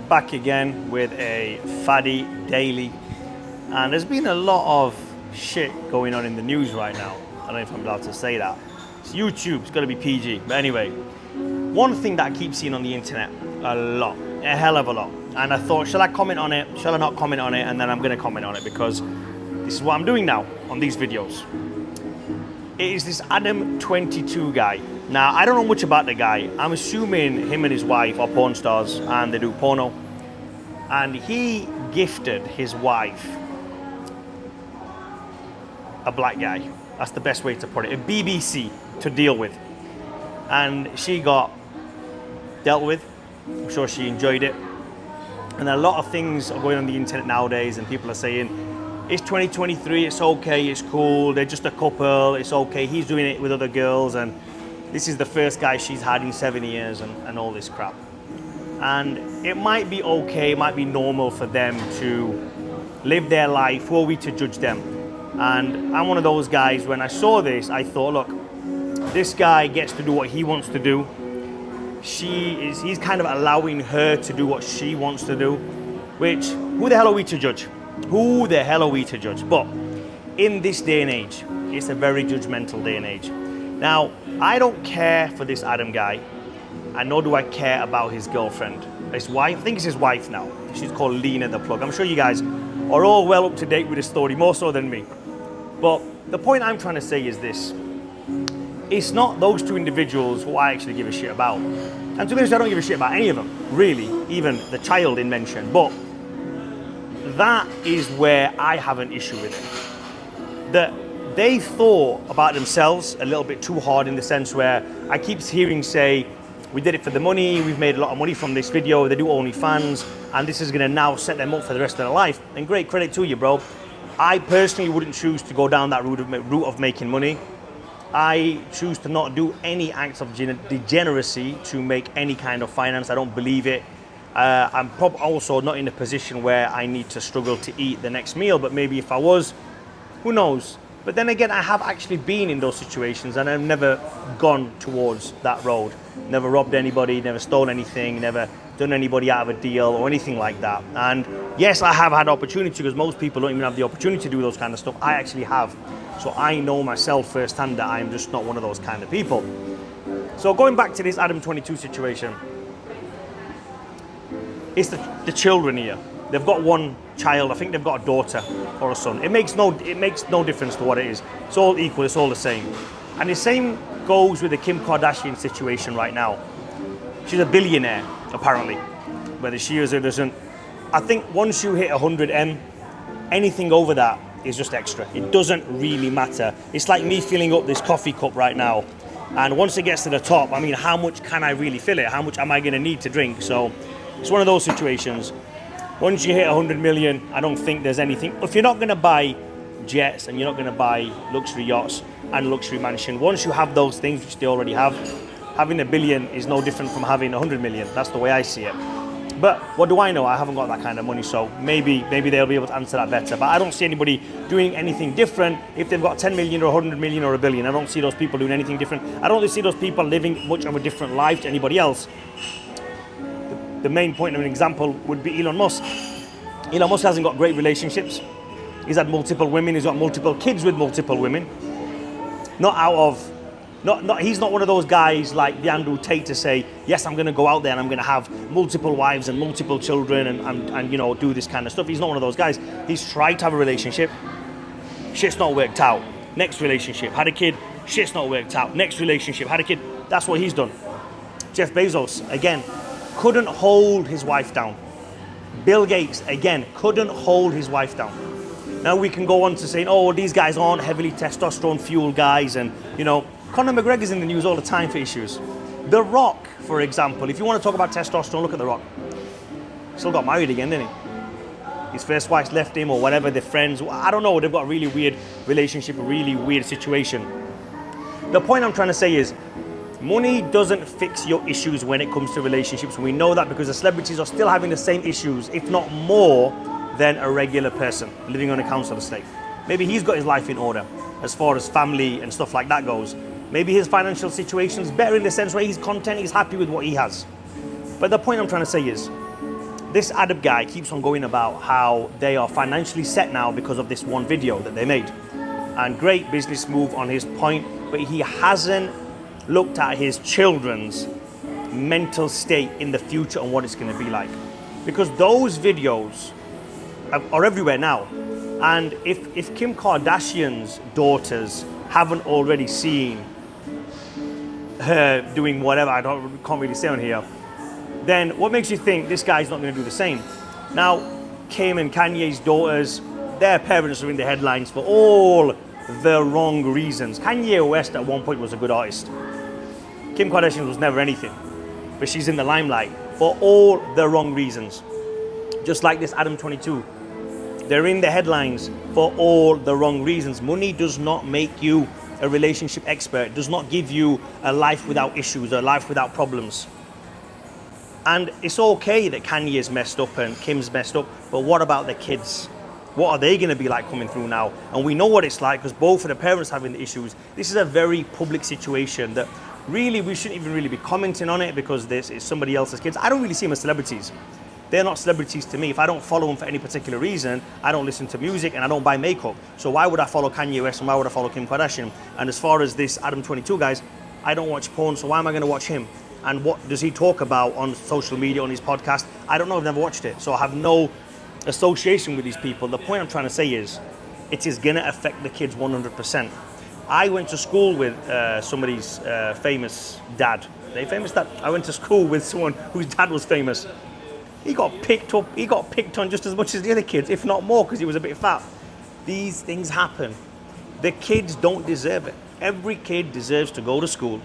back again with a Fadi daily, and there's been a lot of shit going on in the news right now. I don't know if I'm allowed to say that. It's YouTube, it's got to be PG. But anyway, one thing that I keep seeing on the internet a hell of a lot, and I thought, shall I comment on it, shall I not comment on it? And then I'm going to comment on it because this is what I'm doing now on these videos. It is this Adam22 guy. Now, I don't know much about the guy. I'm assuming him and his wife are porn stars and they do porno. And he gifted his wife a black guy. That's the best way to put it. A BBC to deal with. And she got dealt with. I'm sure she enjoyed it. And a lot of things are going on the internet nowadays, and people are saying, it's 2023, it's okay, it's cool, they're just a couple, it's okay, he's doing it with other girls, and this is the first guy she's had in 7 years, and all this crap. And it might be okay, it might be normal for them to live their life. Who are we to judge them? And I'm one of those guys, when I saw this, I thought, look, this guy gets to do what he wants to do. He's kind of allowing her to do what she wants to do, which, who the hell are we to judge? Who the hell are we to judge? But in this day and age, it's a very judgmental day and age. Now, I don't care for this Adam guy, and nor do I care about his girlfriend. His wife, I think it's his wife now. She's called Lena the Plug. I'm sure you guys are all well up to date with the story, more so than me. But the point I'm trying to say is this. It's not those two individuals who I actually give a shit about. And to be honest, I don't give a shit about any of them, really, even the child in mention. But that is where I have an issue with it. That they thought about themselves a little bit too hard, in the sense where I keep hearing say, we did it for the money, we've made a lot of money from this video, they do OnlyFans, and this is gonna now set them up for the rest of their life. And great credit to you, bro. I personally wouldn't choose to go down that route of making money. I choose to not do any acts of degeneracy to make any kind of finance. I don't believe it. I'm also not in a position where I need to struggle to eat the next meal, but maybe if I was, who knows? But then again, I have actually been in those situations, and I've never gone towards that road. Never robbed anybody, never stole anything, never done anybody out of a deal or anything like that. And yes, I have had opportunity, because most people don't even have the opportunity to do those kind of stuff. I actually have. So I know myself firsthand that I'm just not one of those kind of people. So going back to this Adam22 situation, it's the children here. They've got one child. I think they've got a daughter or a son. It makes no difference to what it is. It's all equal. It's all the same. And the same goes with the Kim Kardashian situation right now. She's a billionaire, apparently. Whether she is or doesn't. I think once you hit 100M, anything over that is just extra. It doesn't really matter. It's like me filling up this coffee cup right now. And once it gets to the top, I mean, how much can I really fill it? How much am I going to need to drink? So it's one of those situations. Once you hit 100 million, I don't think there's anything. If you're not going to buy jets and you're not going to buy luxury yachts and luxury mansion, once you have those things, which they already have, having a billion is no different from having 100 million. That's the way I see it. But what do I know? I haven't got that kind of money, so maybe they'll be able to answer that better. But I don't see anybody doing anything different if they've got 10 million or 100 million or a billion. I don't see those people doing anything different. I don't really see those people living much of a different life to anybody else. The main point of an example would be Elon Musk. Elon Musk hasn't got great relationships. He's had multiple women. He's got multiple kids with multiple women. He's not one of those guys like the Andrew Tate to say, yes, I'm going to go out there and I'm going to have multiple wives and multiple children and you know, do this kind of stuff. He's not one of those guys. He's tried to have a relationship. Shit's not worked out. Next relationship, had a kid. Shit's not worked out. Next relationship, had a kid. That's what he's done. Jeff Bezos, again, couldn't hold his wife down. Bill Gates, again, couldn't hold his wife down. Now we can go on to saying, oh, these guys aren't heavily testosterone-fueled guys, and, you know, Conor McGregor's in the news all the time for issues. The Rock, for example, if you want to talk about testosterone, look at The Rock. Still got married again, didn't he? His first wife left him or whatever, they're friends. I don't know, they've got a really weird relationship, a really weird situation. The point I'm trying to say is, money doesn't fix your issues when it comes to relationships. We know that because the celebrities are still having the same issues, if not more, than a regular person living on a council estate. Maybe he's got his life in order as far as family and stuff like that goes. Maybe his financial situation's better in the sense where he's content, he's happy with what he has. But the point I'm trying to say is, this Adam guy keeps on going about how they are financially set now because of this one video that they made. And great business move on his point, but he hasn't looked at his children's mental state in the future and what it's going to be like. Because those videos are everywhere now. And if Kim Kardashian's daughters haven't already seen her doing whatever, can't really say on here, then what makes you think this guy's not going to do the same? Now, Kim and Kanye's daughters, their parents are in the headlines for all the wrong reasons. Kanye West at one point was a good artist. Kim Kardashian was never anything, but she's in the limelight for all the wrong reasons. Just like this Adam22. They're in the headlines for all the wrong reasons. Money does not make you a relationship expert. It does not give you a life without issues, a life without problems. And it's okay that Kanye's messed up and Kim's messed up, but what about the kids? What are they going to be like coming through now? And we know what it's like because both of the parents having the issues. This is a very public situation that really we shouldn't even really be commenting on it because this is somebody else's kids. I don't really see them as celebrities. They're not celebrities to me. If I don't follow them for any particular reason, I don't listen to music and I don't buy makeup. So why would I follow Kanye West and why would I follow Kim Kardashian? And as far as this Adam22 guys, I don't watch porn, so why am I going to watch him? And what does he talk about on social media, on his podcast? I don't know, I've never watched it. So I have no association with these people. The point I'm trying to say is, it is going to affect the kids 100%. I went to school with somebody's famous dad. Are they famous dad? I went to school with someone whose dad was famous. He got picked on just as much as the other kids, if not more, because he was a bit fat. These things happen. The kids don't deserve it. Every kid deserves to go to school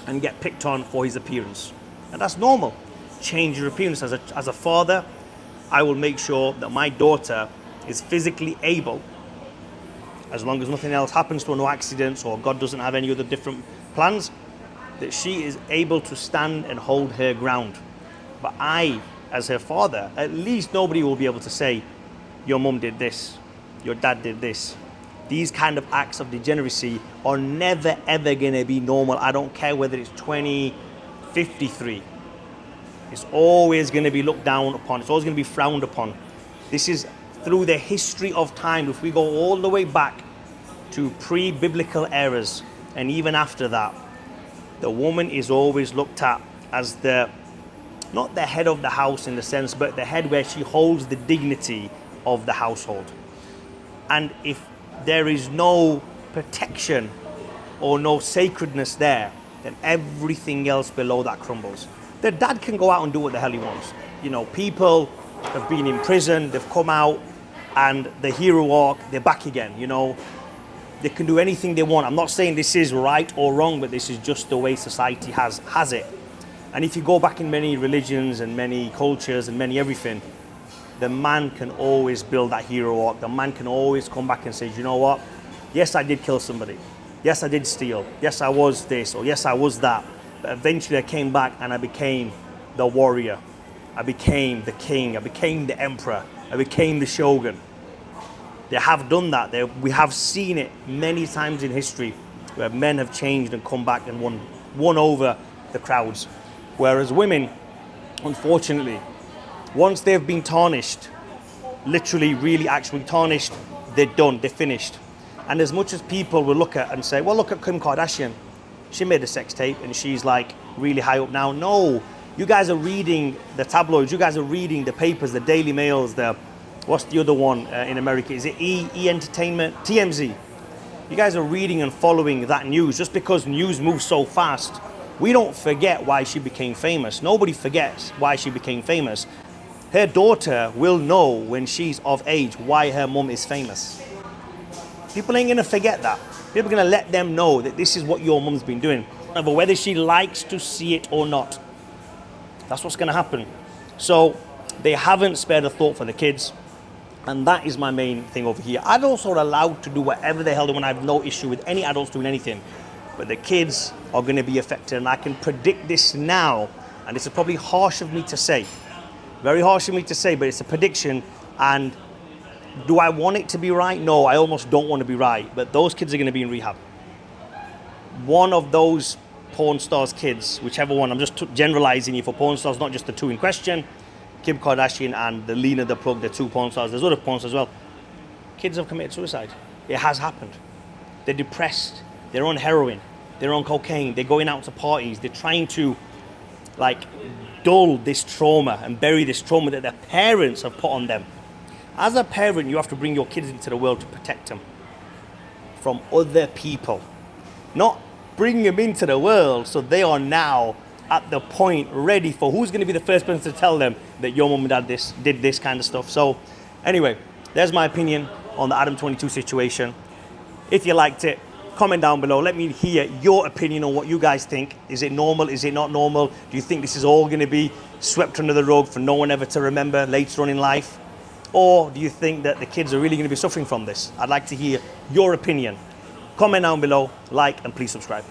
and get picked on for his appearance. And that's normal. Change your appearance. As a father, I will make sure that my daughter is physically able, as long as nothing else happens to her, no accidents, or God doesn't have any other different plans, that she is able to stand and hold her ground. But I, as her father, at least nobody will be able to say, your mum did this, your dad did this. These kind of acts of degeneracy are never ever gonna be normal. I don't care whether it's 2053. It's always gonna be looked down upon. It's always gonna be frowned upon. This is through the history of time. If we go all the way back to pre-biblical eras, and even after that, the woman is always looked at as not the head of the house in the sense, but the head where she holds the dignity of the household. And if there is no protection or no sacredness there, then everything else below that crumbles. The dad can go out and do what the hell he wants. You know, people have been in prison, they've come out, and the hero arc, they're back again, you know. They can do anything they want. I'm not saying this is right or wrong, but this is just the way society has it. And if you go back in many religions and many cultures and many everything, the man can always build that hero arc. The man can always come back and say, you know what? Yes, I did kill somebody. Yes, I did steal. Yes, I was this, or yes, I was that. But eventually I came back and I became the warrior. I became the king. I became the emperor. I became the shogun. They have done that. We have seen it many times in history where men have changed and come back and won over the crowds. Whereas women, unfortunately, once they've been tarnished, literally, really, actually tarnished, they're done, they're finished. And as much as people will look at and say, well, look at Kim Kardashian. She made a sex tape and she's like really high up now. No, you guys are reading the tabloids. You guys are reading the papers, the Daily Mails, what's the other one in America? Is it E Entertainment? TMZ. You guys are reading and following that news. Just because news moves so fast, we don't forget why she became famous. Nobody forgets why she became famous. Her daughter will know when she's of age why her mum is famous. People ain't gonna forget that. People are gonna let them know that this is what your mum's been doing. But whether she likes to see it or not, that's what's gonna happen. So they haven't spared a thought for the kids. And that is my main thing over here. Adults are allowed to do whatever the hell they want. I have no issue with any adults doing anything. But the kids are gonna be affected. And I can predict this now. And this is probably harsh of me to say. Very harsh of me to say, but it's a prediction. And do I want it to be right? No, I almost don't want to be right. But those kids are going to be in rehab. One of those porn stars' kids, whichever one, I'm just generalizing you for porn stars, not just the two in question, Kim Kardashian and the Lena the Plug, the two porn stars. There's other porn stars as well. Kids have committed suicide. It has happened. They're depressed. They're on heroin. They're on cocaine. They're going out to parties. They're trying to like dull this trauma and bury this trauma that their parents have put on them. As a parent, you have to bring your kids into the world to protect them from other people. Not bring them into the world so they are now at the point ready for who's going to be the first person to tell them that your mom and dad did this kind of stuff. So anyway, there's my opinion on the Adam22 situation. If you liked it, comment down below. Let me hear your opinion on what you guys think. Is it normal? Is it not normal? Do you think this is all going to be swept under the rug for no one ever to remember later on in life? Or do you think that the kids are really going to be suffering from this? I'd like to hear your opinion. Comment down below, like, and please subscribe.